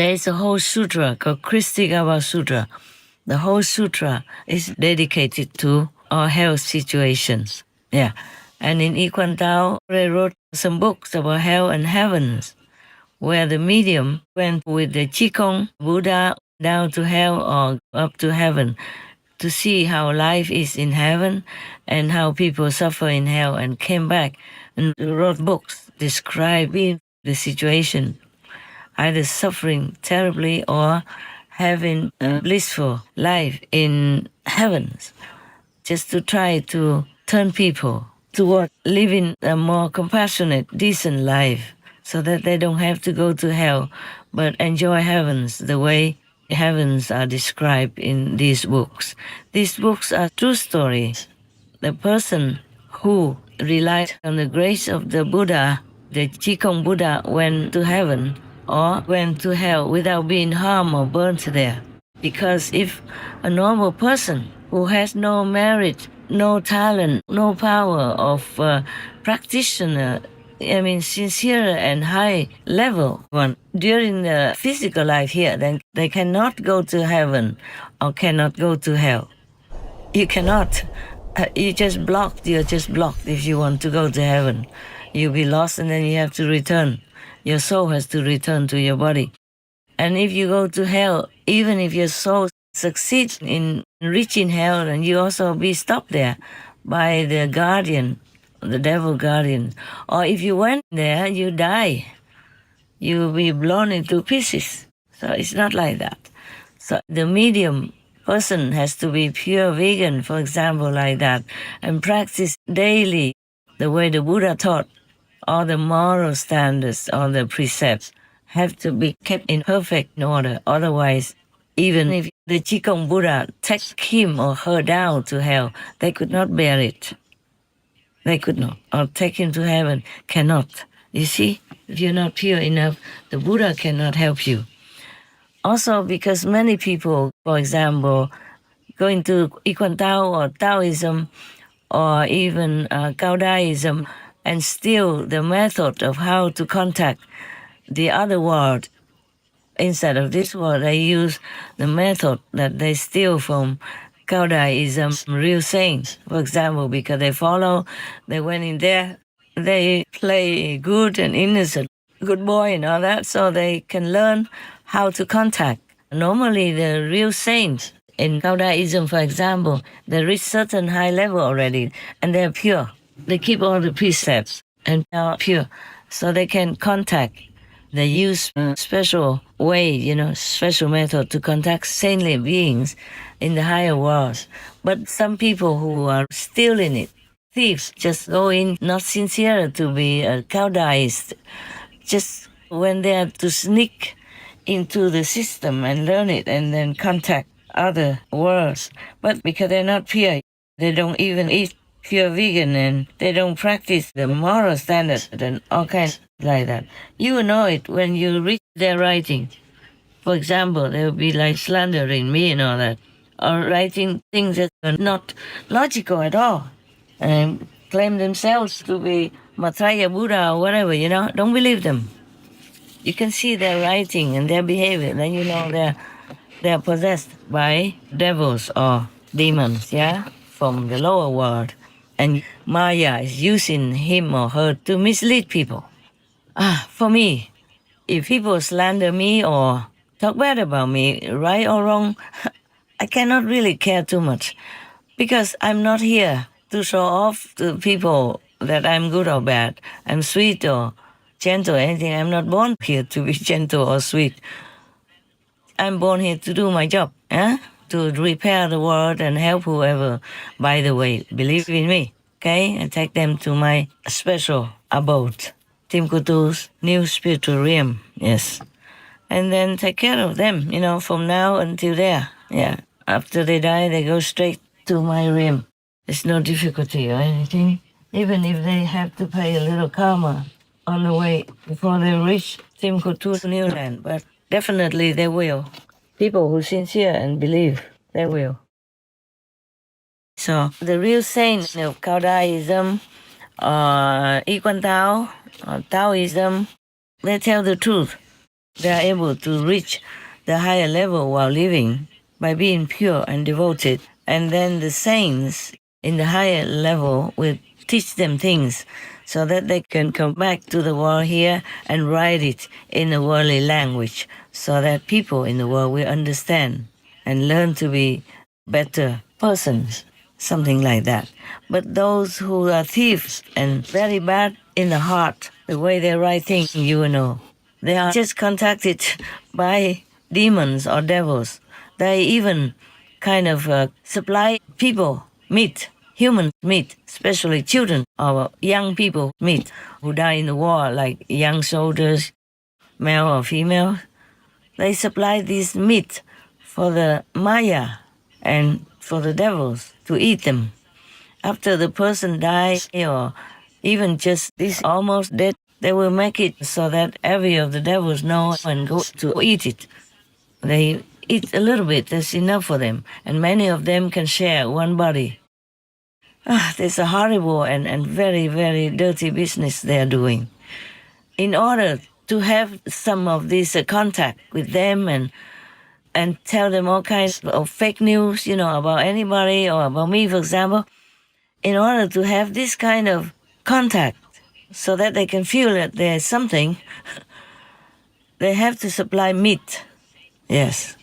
There is a whole sutra called Kristigava Sutra. The whole sutra is dedicated to our health situations. Yeah. And in Equan Tao, they wrote some books about hell and heavens, where the medium went with the Qigong Buddha down to hell or up to heaven to see how life is in heaven and how people suffer in hell, and came back and wrote books describing the situation, either suffering terribly or having a blissful life in heavens, just to try to turn people toward living a more compassionate, decent life so that they don't have to go to hell but enjoy heavens the way heavens are described in these books. These books are true stories. The person who relied on the grace of the Buddha, the Qigong Buddha, went to heaven or went to hell without being harmed or burnt there. Because if a normal person who has no merit, no talent, no power of practitioner, sincere and high level one, during the physical life here, then they cannot go to heaven or cannot go to hell. You cannot. You're just blocked if you want to go to heaven. You'll be lost and then you have to return. Your soul has to return to your body. And if you go to hell, even if your soul succeeds in reaching hell, then you also be stopped there by the guardian, the devil guardian. Or if you went there, you die. You'll be blown into pieces. So it's not like that. So the medium person has to be pure vegan, for example, like that, and practice daily the way the Buddha taught. All the moral standards, all the precepts have to be kept in perfect order. Otherwise, even if the Qigong Buddha take him or her down to hell, they could not bear it. They could not. Or take him to heaven, cannot. You see, if you're not pure enough, the Buddha cannot help you. Also, because many people, for example, going to Equan Tao or Taoism or even Cao Daism, and steal the method of how to contact the other world. Instead of this world, they use the method that they steal from Cao Daism, real saints, for example, because they went in there, they play good and innocent, good boy and all that, so they can learn how to contact. Normally, the real saints in Cao Daism, for example, they reach certain high level already, and they're pure. They keep all the precepts and are pure, so they can contact. They use a special way, special method to contact saintly beings in the higher worlds. But some people who are still in it, thieves, just go in, not sincere to be a Taoist, just when they are to sneak into the system and learn it and then contact other worlds. But because they're not pure, they don't even eat pure vegan and they don't practice the moral standards and all kinds like that. You will know it when you read their writing. For example, they will be like slandering me and all that, or writing things that are not logical at all, and claim themselves to be Maitreya Buddha or whatever, Don't believe them. You can see their writing and their behavior, then you know they're possessed by devils or demons, from the lower world. And Maya is using him or her to mislead people. For me, if people slander me or talk bad about me, right or wrong, I cannot really care too much, because I'm not here to show off to people that I'm good or bad, I'm sweet or gentle or anything. I'm not born here to be gentle or sweet. I'm born here to do my job, to repair the world and help whoever. By the way, believe in me, okay? And take them to my special abode, Tim Kutu's new spiritual realm, yes. And then take care of them, from now until there, yeah. After they die, they go straight to my realm. There's no difficulty or anything, even if they have to pay a little karma on the way before they reach Tim Kutu's new land, but definitely they will. People who sincere and believe, they will. So the real saints of Cao Daism, Equan Tao, or Taoism, they tell the truth. they are able to reach the higher level while living by being pure and devoted. And then the saints in the higher level will teach them things so that they can come back to the world here and write it in a worldly language so that people in the world will understand and learn to be better persons, something like that. But those who are thieves and very bad in the heart, the way they write things, you will know. They are just contacted by demons or devils. They even kind of supply people meat, human meat, especially children or young people meat who die in the war, like young soldiers, male or female. They supply this meat for the Maya and for the devils to eat them. After the person dies or even just this almost dead, they will make it so that every of the devils know and go to eat it. They eat a little bit, that's enough for them, and many of them can share one body. There's a horrible and very, very dirty business they are doing. In order to have some of this contact with them and tell them all kinds of fake news, about anybody or about me, for example, in order to have this kind of contact so that they can feel that there's something, they have to supply meat. Yes.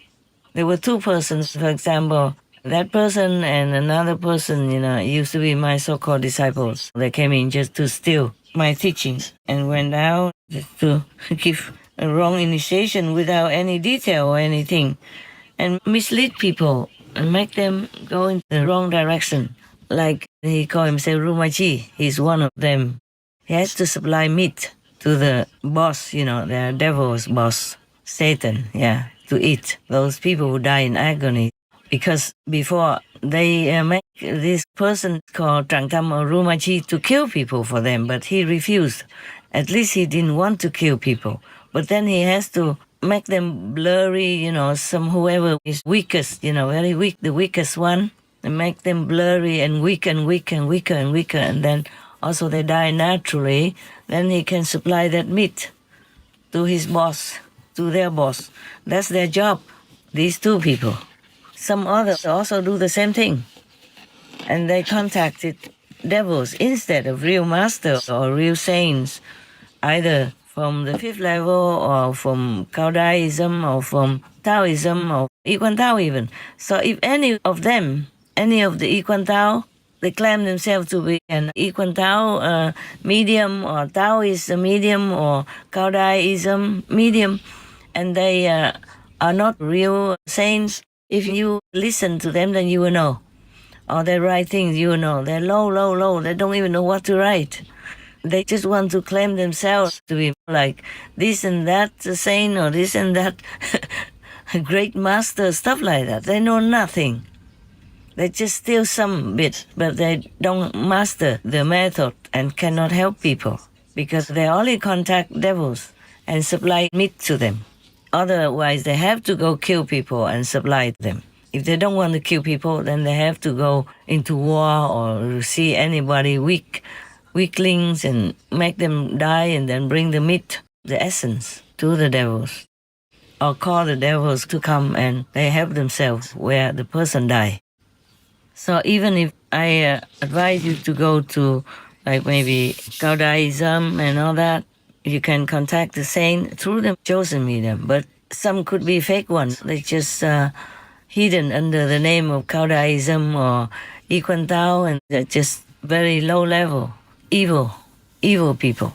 There were two persons, for example, that person and another person, used to be my so-called disciples. They came in just to steal my teachings and went out just to give a wrong initiation without any detail or anything and mislead people and make them go in the wrong direction. Like he called himself Rumaji, he's one of them. He has to supply meat to the boss, the devil's boss, Satan, to eat those people who die in agony. Because before they make this person called Trangtam or Rumaji to kill people for them, but he refused. At least he didn't want to kill people. But then he has to make them blurry, some whoever is weakest, very weak, the weakest one, and make them blurry and weak and weak and weaker and weaker, and then also they die naturally. Then he can supply that meat to his boss, to their boss. That's their job, these two people. Some others also do the same thing. And they contacted devils instead of real masters or real saints, either from the fifth level or from Kaodaism or from Taoism or Yiquan Tao even. So if any of them, any of the Yiquan Tao, they claim themselves to be an Yiquan Tao medium or Taoist medium or Kaodaism medium, and they are not real saints. If you listen to them, then you will know. Or they write things, you will know. They're low, low, low. They don't even know what to write. They just want to claim themselves to be like this and that saint or this and that great master, stuff like that. They know nothing. They just steal some bit, but they don't master the method and cannot help people because they only contact devils and supply meat to them. Otherwise, they have to go kill people and supply them. If they don't want to kill people, then they have to go into war or see anybody weaklings and make them die and then bring the meat, the essence, to the devils. Or call the devils to come and they help themselves where the person died. So even if I advise you to go to like maybe Taoism and all that, you can contact the saint through the chosen medium. But some could be fake ones. They just hidden under the name of Taoism or Yiquan Tao, and they're just very low level, evil people.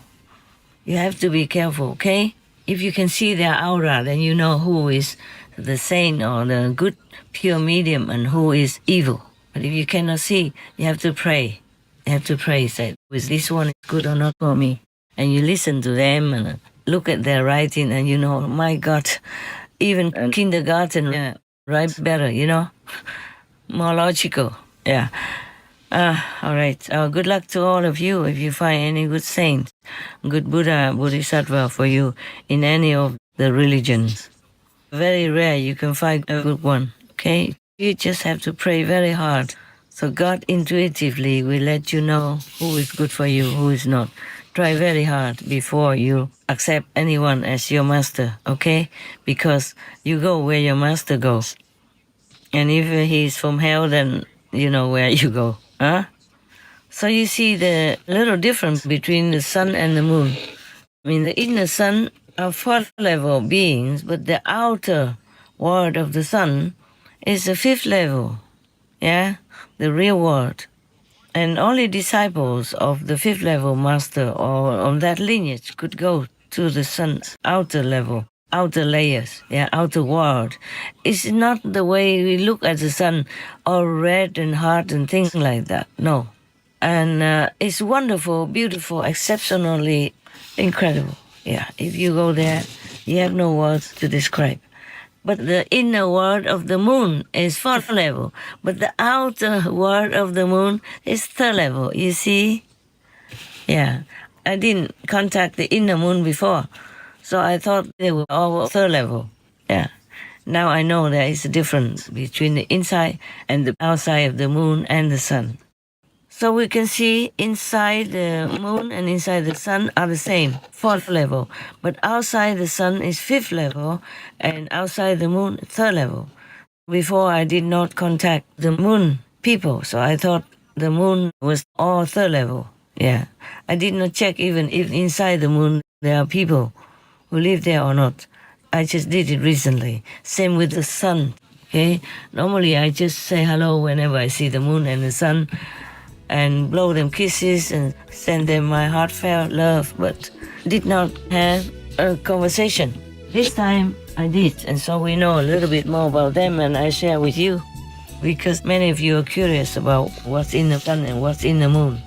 You have to be careful, okay? If you can see their aura, then you know who is the saint or the good pure medium and who is evil. But if you cannot see, you have to pray. You have to pray, say, is this one good or not for me? And you listen to them and look at their writing and you know, my God, even kindergarten write better, more logical. Yeah. All right. Good luck to all of you if you find any good saint, good Buddha, Bodhisattva for you in any of the religions. Very rare you can find a good one, okay? You just have to pray very hard. So God intuitively will let you know who is good for you, who is not. try very hard before you accept anyone as your master, okay? Because you go where your master goes. And if he's from hell, then you know where you go, huh? So you see the little difference between the sun and the moon. I mean, the inner sun are fourth level beings, but the outer world of the sun is the fifth level, yeah? The real world. And only disciples of the fifth level master or of that lineage could go to the sun's outer level, outer layers, yeah, outer world. It's not the way we look at the sun, all red and hot and things like that. No. And it's wonderful, beautiful, exceptionally incredible. Yeah, if you go there, you have no words to describe. But the inner world of the moon is fourth level, but the outer world of the moon is third level. You see? Yeah, I didn't contact the inner moon before, so I thought they were all third level. Yeah. Now I know there is a difference between the inside and the outside of the moon and the sun. So we can see inside the moon and inside the sun are the same, fourth level. But outside the sun is fifth level, and outside the moon, third level. Before I did not contact the moon people, so I thought the moon was all third level. Yeah. I did not check even if inside the moon there are people who live there or not. I just did it recently. Same with the sun. Okay? Normally I just say hello whenever I see the moon and the sun, and blow them kisses and send them my heartfelt love, but did not have a conversation. This time I did, and so we know a little bit more about them, and I share with you, because many of you are curious about what's in the sun and what's in the moon.